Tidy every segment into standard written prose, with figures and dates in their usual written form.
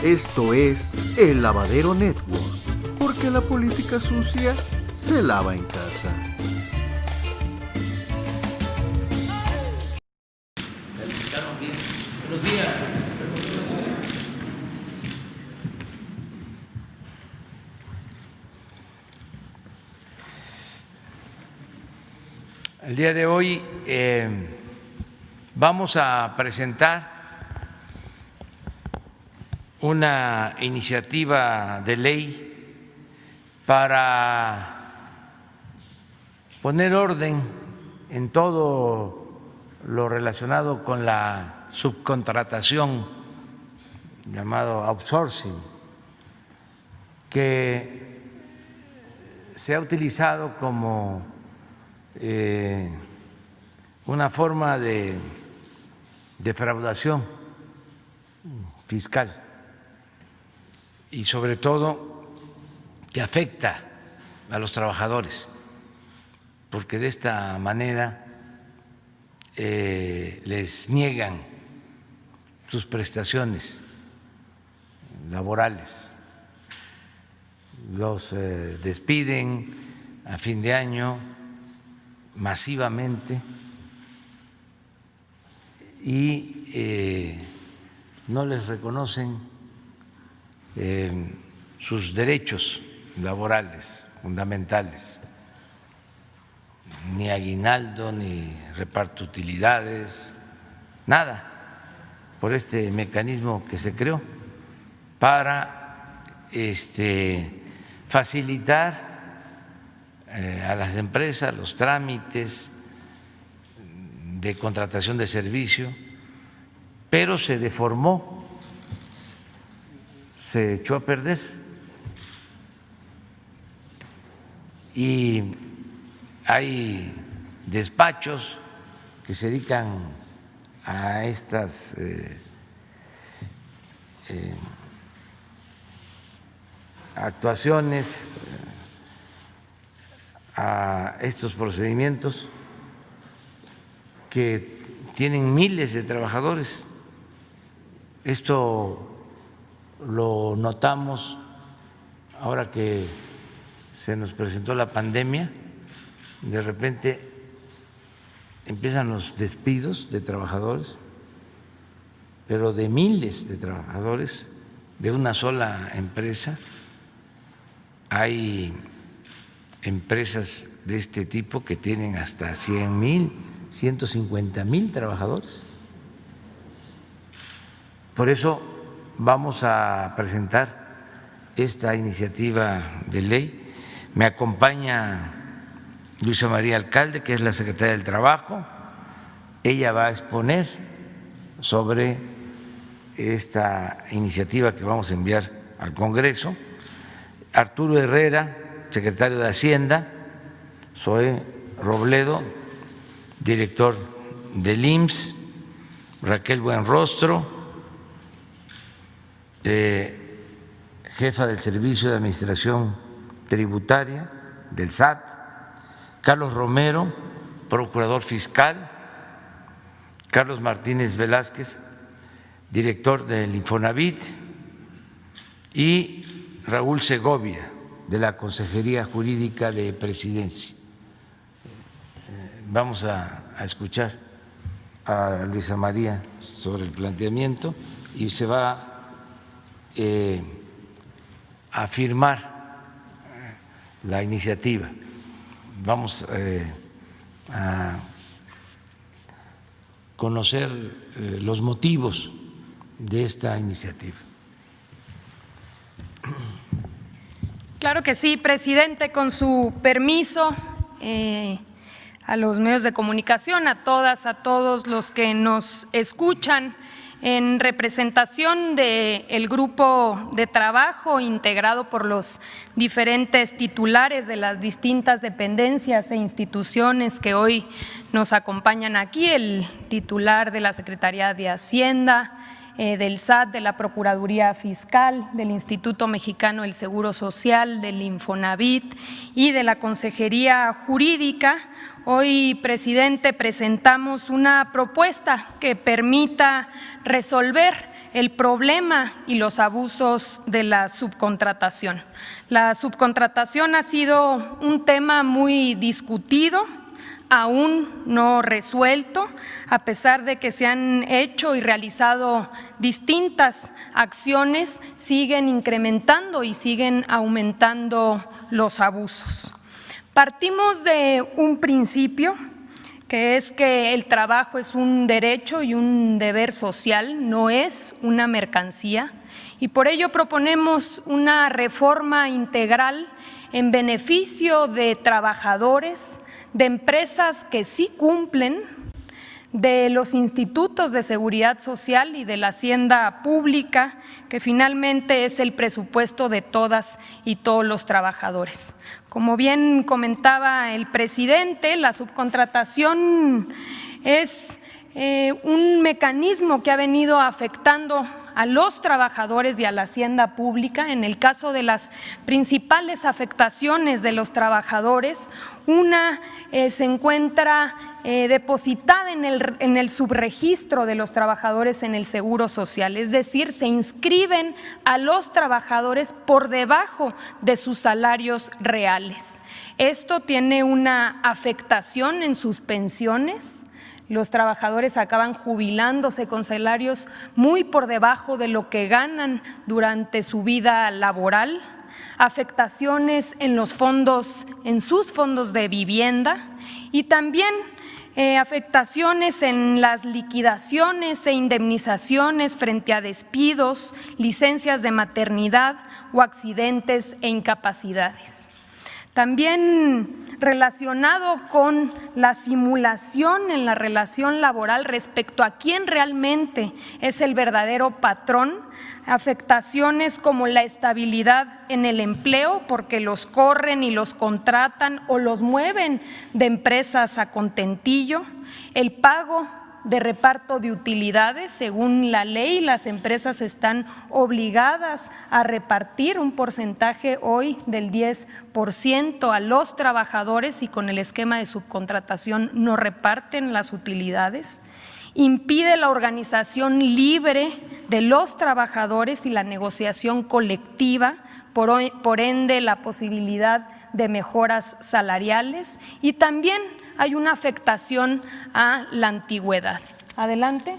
Esto es El Lavadero Network, porque la política sucia se lava en casa. Buenos días. El día de hoy vamos a presentar una iniciativa de ley para poner orden en todo lo relacionado con la subcontratación, llamado outsourcing, que se ha utilizado como una forma de defraudación fiscal y sobre todo que afecta a los trabajadores, porque de esta manera les niegan sus prestaciones laborales, los despiden a fin de año masivamente y no les reconocen sus derechos laborales fundamentales, ni aguinaldo, ni reparto de utilidades, nada, por este mecanismo que se creó para facilitar a las empresas los trámites de contratación de servicio, pero se deformó, se echó a perder y hay despachos que se dedican a estas actuaciones, a estos procedimientos que tienen miles de trabajadores. Esto lo notamos ahora que se nos presentó la pandemia. De repente empiezan los despidos de trabajadores, pero de miles de trabajadores de una sola empresa. Hay empresas de este tipo que tienen hasta 100,000, 150,000 trabajadores. Por eso vamos a presentar esta iniciativa de ley. Me acompaña Luisa María Alcalde, que es la secretaria del Trabajo. Ella va a exponer sobre esta iniciativa que vamos a enviar al Congreso. Arturo Herrera, secretario de Hacienda. Zoé Robledo, director del IMSS. Raquel Buenrostro, jefa del Servicio de Administración Tributaria del SAT. Carlos Romero, procurador fiscal. Carlos Martínez Velázquez, director del Infonavit, y Raúl Segovia, de la Consejería Jurídica de Presidencia. Vamos a escuchar a Luisa María sobre el planteamiento y se va a firmar la iniciativa. Vamos a conocer los motivos de esta iniciativa. Claro que sí, presidente, con su permiso, a los medios de comunicación, a todas, a todos los que nos escuchan, en representación del grupo de trabajo integrado por los diferentes titulares de las distintas dependencias e instituciones que hoy nos acompañan aquí el titular de la Secretaría de Hacienda, del SAT, de la Procuraduría Fiscal, del Instituto Mexicano del Seguro Social, del Infonavit y de la Consejería Jurídica. Hoy, presidente, presentamos una propuesta que permita resolver el problema y los abusos de la subcontratación. La subcontratación ha sido un tema muy discutido, aún no resuelto, a pesar de que se han hecho y realizado distintas acciones, siguen incrementando y siguen aumentando los abusos. Partimos de un principio, que es que el trabajo es un derecho y un deber social, no es una mercancía, y por ello proponemos una reforma integral en beneficio de trabajadores, de empresas que sí cumplen, de los institutos de seguridad social y de la hacienda pública, que finalmente es el presupuesto de todas y todos los trabajadores. Como bien comentaba el presidente, la subcontratación es un mecanismo que ha venido afectando a los trabajadores y a la hacienda pública. En el caso de las principales afectaciones de los trabajadores, una se encuentra depositada en el subregistro de los trabajadores en el Seguro Social, es decir, se inscriben a los trabajadores por debajo de sus salarios reales. Esto tiene una afectación en sus pensiones. Los trabajadores acaban jubilándose con salarios muy por debajo de lo que ganan durante su vida laboral, afectaciones en los fondos, en sus fondos de vivienda y también afectaciones en las liquidaciones e indemnizaciones frente a despidos, licencias de maternidad o accidentes e incapacidades. También relacionado con la simulación en la relación laboral respecto a quién realmente es el verdadero patrón, afectaciones como la estabilidad en el empleo, porque los corren y los contratan o los mueven de empresas a contentillo, el pago de reparto de utilidades. Según la ley, las empresas están obligadas a repartir un porcentaje hoy del 10% a los trabajadores y con el esquema de subcontratación no reparten las utilidades. Impide la organización libre de los trabajadores y la negociación colectiva, por ende la posibilidad de mejoras salariales, y también hay una afectación a la antigüedad. Adelante.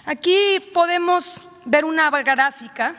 Aquí podemos ver una gráfica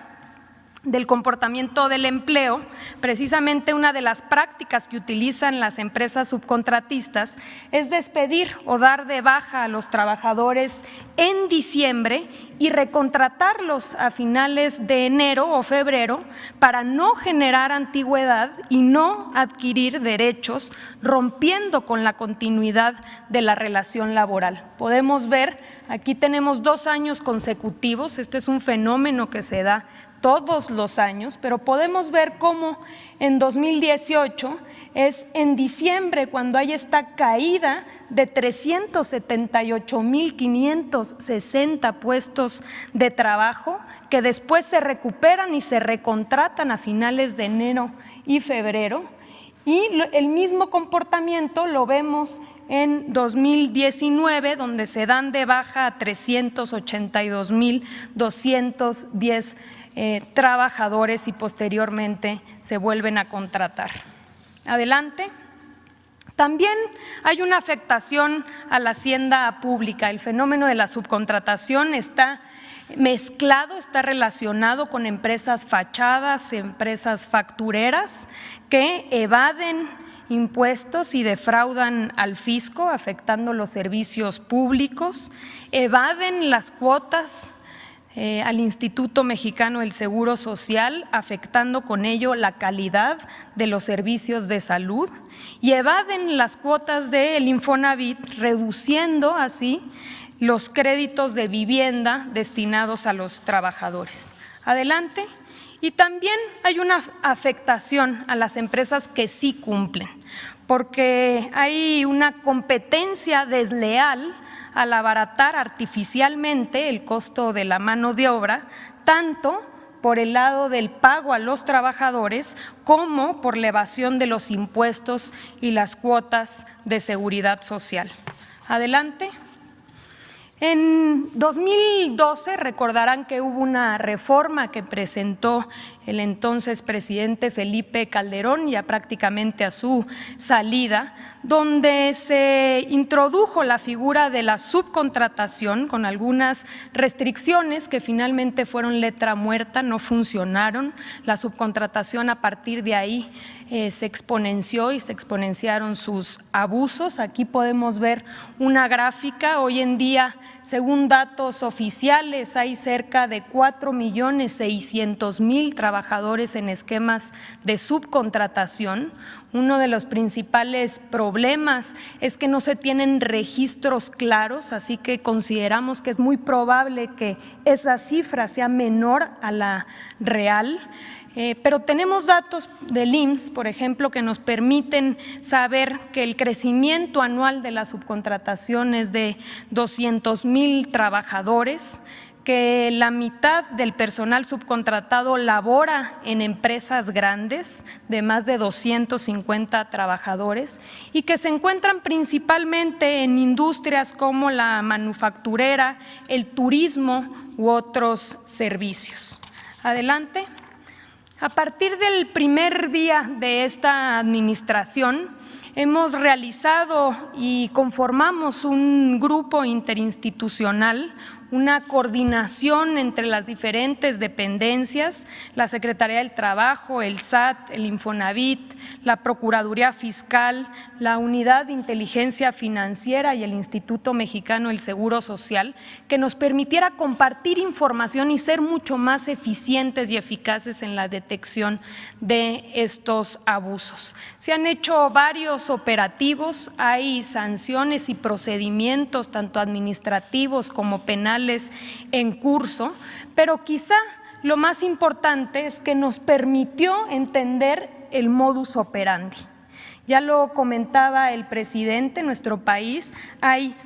del comportamiento del empleo. Precisamente una de las prácticas que utilizan las empresas subcontratistas es despedir o dar de baja a los trabajadores en diciembre y recontratarlos a finales de enero o febrero para no generar antigüedad y no adquirir derechos, rompiendo con la continuidad de la relación laboral. Podemos ver, aquí tenemos 2 años consecutivos, este es un fenómeno que se da todos los años, pero podemos ver cómo en 2018 es en diciembre cuando hay esta caída de 378,560 puestos de trabajo que después se recuperan y se recontratan a finales de enero y febrero, y el mismo comportamiento lo vemos en 2019, donde se dan de baja a 382,210 trabajadores y posteriormente se vuelven a contratar. Adelante. También hay una afectación a la hacienda pública. El fenómeno de la subcontratación está mezclado, está relacionado con empresas fachadas, empresas factureras que evaden impuestos y defraudan al fisco, afectando los servicios públicos, evaden las cuotas al Instituto Mexicano del Seguro Social, afectando con ello la calidad de los servicios de salud, y evaden las cuotas del Infonavit, reduciendo así los créditos de vivienda destinados a los trabajadores. Adelante. Y también hay una afectación a las empresas que sí cumplen, porque hay una competencia desleal al abaratar artificialmente el costo de la mano de obra, tanto por el lado del pago a los trabajadores como por la evasión de los impuestos y las cuotas de seguridad social. Adelante. En 2012 recordarán que hubo una reforma que presentó el entonces presidente Felipe Calderón, ya prácticamente a su salida, donde se introdujo la figura de la subcontratación con algunas restricciones que finalmente fueron letra muerta, no funcionaron. La subcontratación a partir de ahí se exponenció y se exponenciaron sus abusos. Aquí podemos ver una gráfica. Hoy en día, según datos oficiales, hay cerca de 4.600.000 trabajadores en esquemas de subcontratación. Uno de los principales problemas es que no se tienen registros claros, así que consideramos que es muy probable que esa cifra sea menor a la real. Pero tenemos datos del IMSS, por ejemplo, que nos permiten saber que el crecimiento anual de la subcontratación es de 200.000 trabajadores, que la mitad del personal subcontratado labora en empresas grandes de más de 250 trabajadores y que se encuentran principalmente en industrias como la manufacturera, el turismo u otros servicios. Adelante. A partir del primer día de esta administración, hemos realizado y conformamos un grupo interinstitucional, una coordinación entre las diferentes dependencias, la Secretaría del Trabajo, el SAT, el Infonavit, la Procuraduría Fiscal, la Unidad de Inteligencia Financiera y el Instituto Mexicano del Seguro Social, que nos permitiera compartir información y ser mucho más eficientes y eficaces en la detección de estos abusos. Se han hecho varios operativos, hay sanciones y procedimientos tanto administrativos como penales en curso, pero quizá lo más importante es que nos permitió entender el modus operandi. Ya lo comentaba el presidente, en nuestro país hay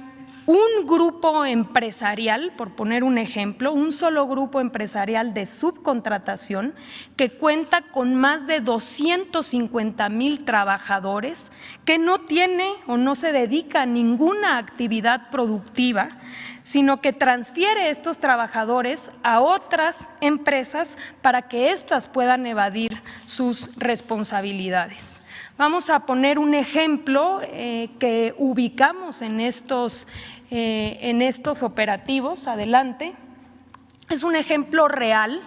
un grupo empresarial, por poner un ejemplo, un solo grupo empresarial de subcontratación que cuenta con más de 250,000 trabajadores, que no tiene o no se dedica a ninguna actividad productiva, sino que transfiere estos trabajadores a otras empresas para que éstas puedan evadir sus responsabilidades. Vamos a poner un ejemplo que ubicamos en estos operativos. Adelante. Es un ejemplo real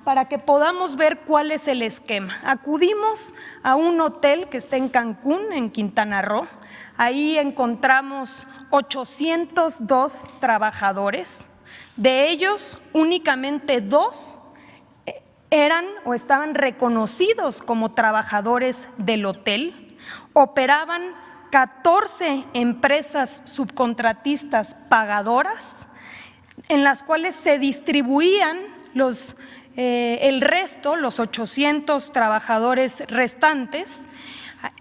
para que podamos ver cuál es el esquema. Acudimos a un hotel que está en Cancún, en Quintana Roo. Ahí encontramos 802 trabajadores. De ellos, únicamente 2 eran o estaban reconocidos como trabajadores del hotel. Operaban 14 empresas subcontratistas pagadoras, en las cuales se distribuían el resto, los 800 trabajadores restantes.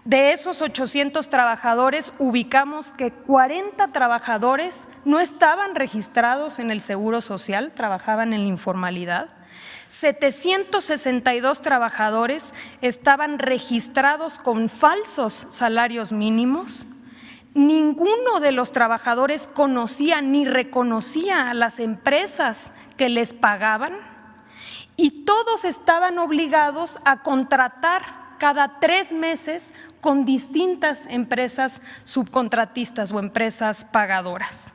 De esos 800 trabajadores, ubicamos que 40 trabajadores no estaban registrados en el Seguro Social, trabajaban en la informalidad. 762 trabajadores estaban registrados con falsos salarios mínimos. Ninguno de los trabajadores conocía ni reconocía a las empresas que les pagaban y todos estaban obligados a contratar cada 3 meses con distintas empresas subcontratistas o empresas pagadoras.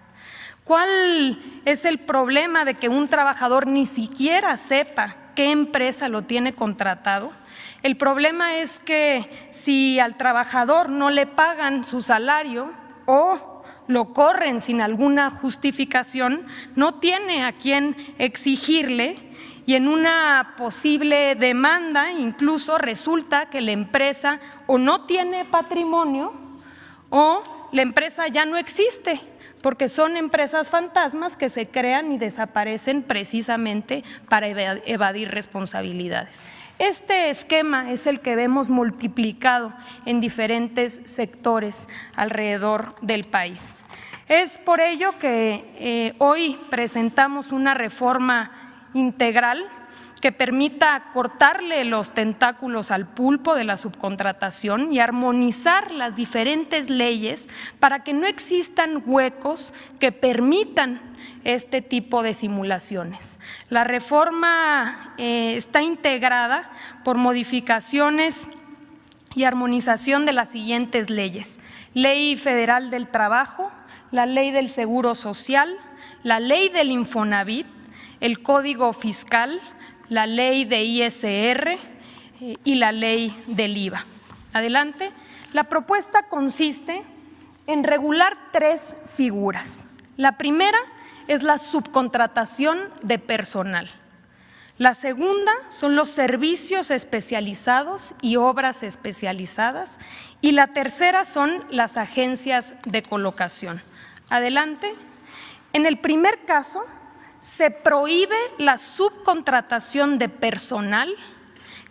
¿Cuál es el problema de que un trabajador ni siquiera sepa qué empresa lo tiene contratado? El problema es que si al trabajador no le pagan su salario o lo corren sin alguna justificación, no tiene a quién exigirle y en una posible demanda incluso resulta que la empresa o no tiene patrimonio o la empresa ya no existe, porque son empresas fantasmas que se crean y desaparecen precisamente para evadir responsabilidades. Este esquema es el que vemos multiplicado en diferentes sectores alrededor del país. Es por ello que hoy presentamos una reforma integral que permita cortarle los tentáculos al pulpo de la subcontratación y armonizar las diferentes leyes para que no existan huecos que permitan este tipo de simulaciones. La reforma está integrada por modificaciones y armonización de las siguientes leyes: Ley Federal del Trabajo, la Ley del Seguro Social, la Ley del Infonavit, el Código Fiscal, la Ley de ISR y la Ley del IVA. Adelante. La propuesta consiste en regular 3 figuras. La primera es la subcontratación de personal. La segunda son los servicios especializados y obras especializadas. Y la tercera son las agencias de colocación. Adelante. En el primer caso, se prohíbe la subcontratación de personal,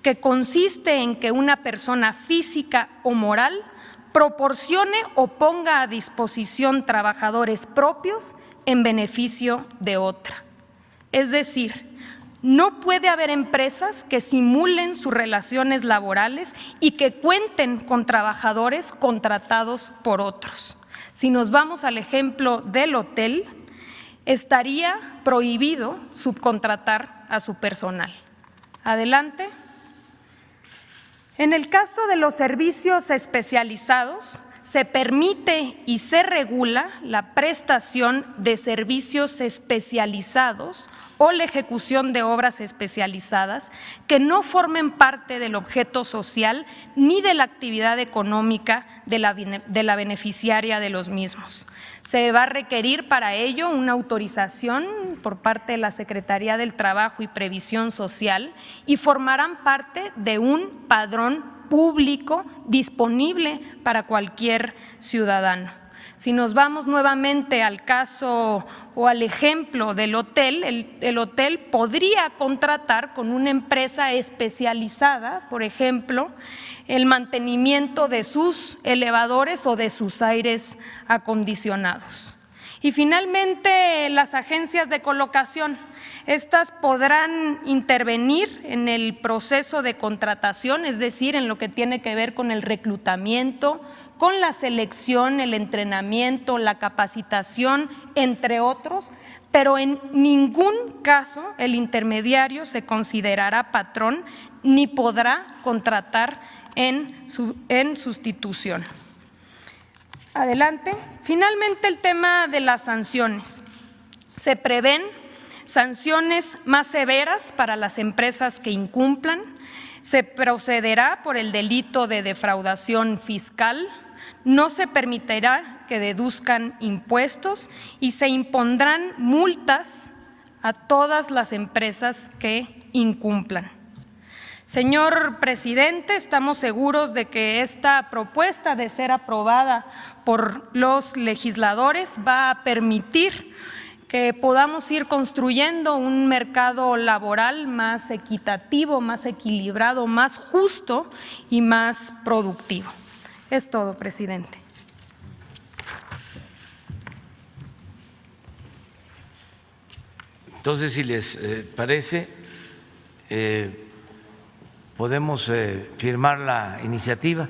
que consiste en que una persona física o moral proporcione o ponga a disposición trabajadores propios en beneficio de otra. Es decir, no puede haber empresas que simulen sus relaciones laborales y que cuenten con trabajadores contratados por otros. Si nos vamos al ejemplo del hotel, estaría prohibido subcontratar a su personal. Adelante. En el caso de los servicios especializados, se permite y se regula la prestación de servicios especializados o la ejecución de obras especializadas que no formen parte del objeto social ni de la actividad económica de la beneficiaria de los mismos. Se va a requerir para ello una autorización por parte de la Secretaría del Trabajo y Previsión Social y formarán parte de un padrón público disponible para cualquier ciudadano. Si nos vamos nuevamente al caso o al ejemplo del hotel, el hotel podría contratar con una empresa especializada, por ejemplo, el mantenimiento de sus elevadores o de sus aires acondicionados. Y finalmente, las agencias de colocación. Estas podrán intervenir en el proceso de contratación, es decir, en lo que tiene que ver con el reclutamiento, con la selección, el entrenamiento, la capacitación, entre otros, pero en ningún caso el intermediario se considerará patrón ni podrá contratar en sustitución. Adelante. Finalmente, el tema de las sanciones. Se prevén sanciones más severas para las empresas que incumplan. Se procederá por el delito de defraudación fiscal. No se permitirá que deduzcan impuestos y se impondrán multas a todas las empresas que incumplan. Señor presidente, estamos seguros de que esta propuesta, de ser aprobada por los legisladores, va a permitir que podamos ir construyendo un mercado laboral más equitativo, más equilibrado, más justo y más productivo. Es todo, presidente. Entonces, si les parece, podemos firmar la iniciativa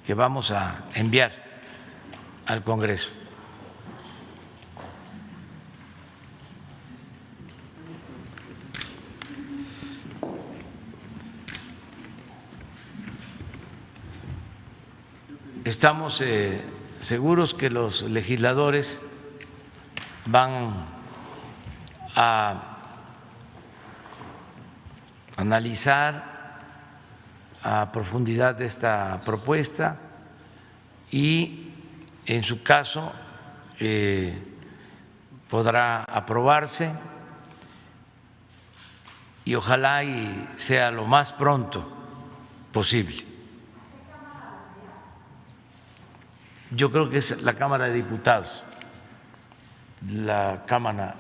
que vamos a enviar al Congreso. Estamos seguros que los legisladores van a analizar a profundidad esta propuesta y, en su caso, podrá aprobarse y ojalá y sea lo más pronto posible. Yo creo que es la Cámara de Diputados. la Cámara.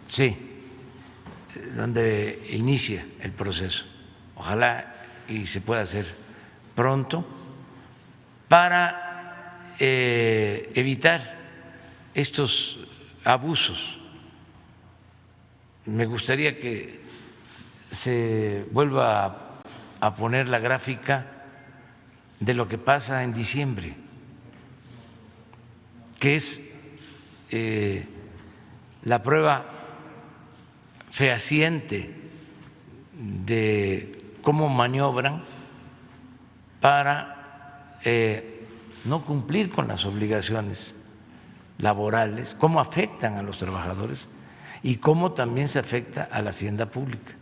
Sí, donde inicia el proceso. Ojalá y se pueda hacer pronto para evitar estos abusos. Me gustaría que se vuelva a poner la gráfica de lo que pasa en diciembre, que es la prueba fehaciente de cómo maniobran para no cumplir con las obligaciones laborales, cómo afectan a los trabajadores y cómo también se afecta a la hacienda pública.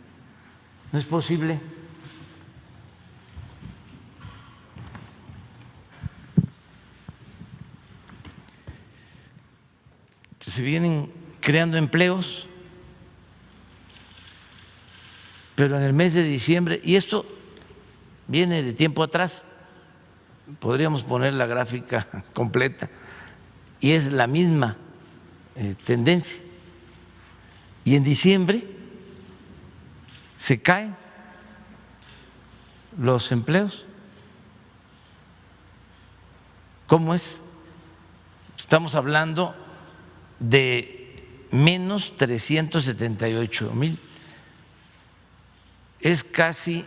No es posible se vienen creando empleos, pero en el mes de diciembre, y esto viene de tiempo atrás, podríamos poner la gráfica completa, y es la misma tendencia. Y en diciembre se caen los empleos. ¿Cómo es? Estamos hablando de menos 378,000. Es casi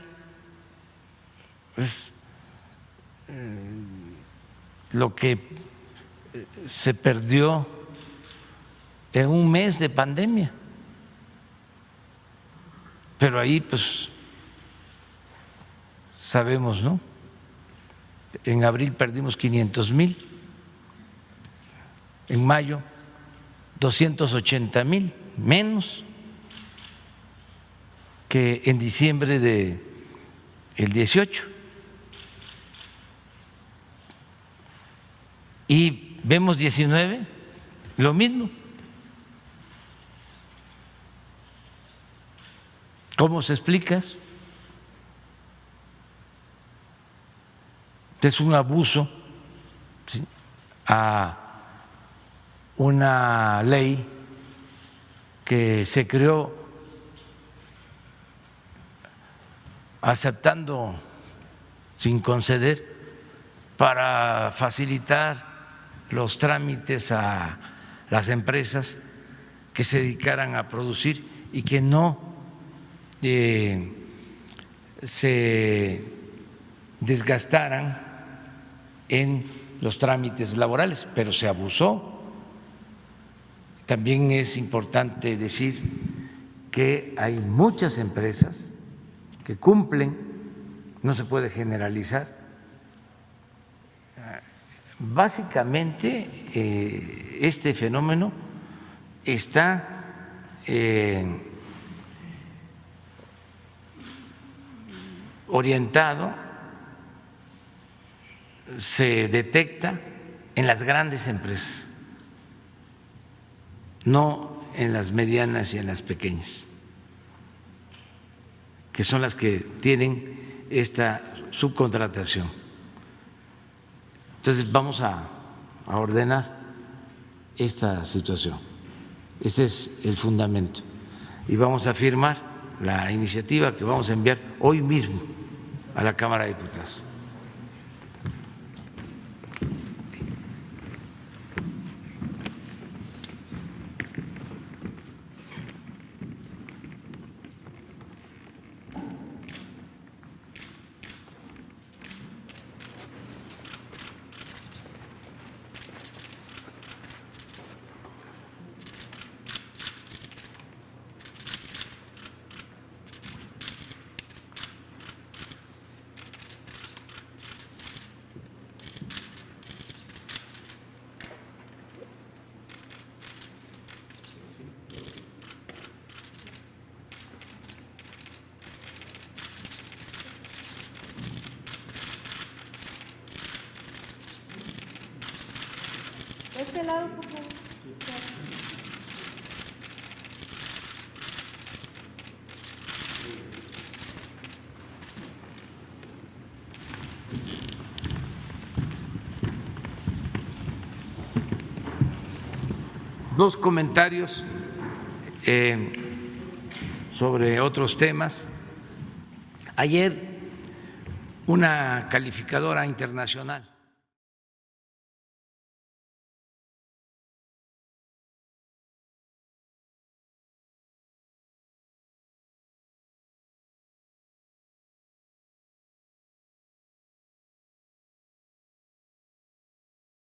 lo que se perdió en un mes de pandemia. Pero ahí pues sabemos, ¿no? En abril perdimos 500,000, en mayo 280,000 menos que en diciembre del 18. Y vemos 19, lo mismo. ¿Cómo se explica eso? Es un abuso, ¿sí?, a una ley que se creó aceptando sin conceder para facilitar los trámites a las empresas que se dedicaran a producir y que no se desgastaran en los trámites laborales, pero se abusó. También es importante decir que hay muchas empresas que cumplen, no se puede generalizar. Básicamente, este fenómeno está orientado, se detecta en las grandes empresas, no en las medianas y en las pequeñas, que son las que tienen esta subcontratación. Entonces vamos a ordenar esta situación. Este es el fundamento. Y vamos a firmar la iniciativa que vamos a enviar hoy mismo a la Cámara de Diputados. Este lado, por favor. Dos comentarios sobre otros temas. Ayer una calificadora internacional